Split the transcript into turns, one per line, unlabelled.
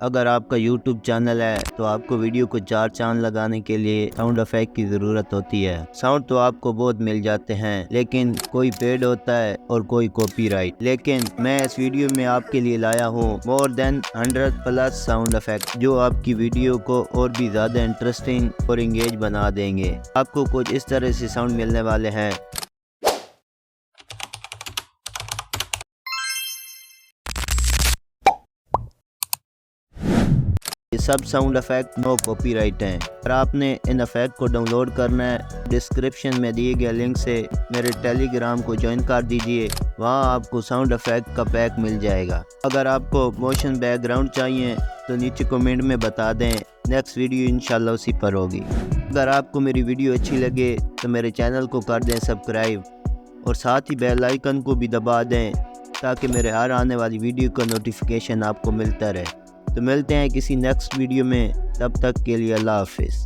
अगर आपका YouTube channel है तो आपको वीडियो को 4 चांद लगाने के लिए साउंड इफेक्ट की ज़रूरत होती है। साउंड तो आपको बहुत मिल जाते हैं, लेकिन कोई पेड होता है और कोई कॉपीराइट। लेकिन मैं इस वीडियो में आपके लिए लाया हूँ मोर देन 100+ साउंड इफेक्ट, जो आपकी वीडियो को और भी ज़्यादा इंटरेस्टिंग और इंगेज बना देंगे। आपको कुछ इस तरह से साउंड मिलने वाले हैं। ये सब साउंड इफेक्ट नो कॉपीराइट हैं। अगर आपने इन इफेक्ट को डाउनलोड करना है, डिस्क्रिप्शन में दिए गए लिंक से मेरे टेलीग्राम को ज्वाइन कर दीजिए। वहाँ आपको साउंड इफेक्ट का पैक मिल जाएगा। अगर आपको मोशन बैकग्राउंड चाहिए तो नीचे कमेंट में बता दें, नेक्स्ट वीडियो इंशाल्लाह उसी पर होगी। अगर आपको मेरी वीडियो अच्छी लगे तो मेरे चैनल को कर दें सब्सक्राइब और साथ ही बेल आइकन को भी दबा दें, ताकि मेरे हर आने वाली वीडियो का नोटिफिकेशन आपको मिलता रहे। तो मिलते हैं किसी नेक्स्ट वीडियो में, तब तक के लिए अल्लाह हाफिज़।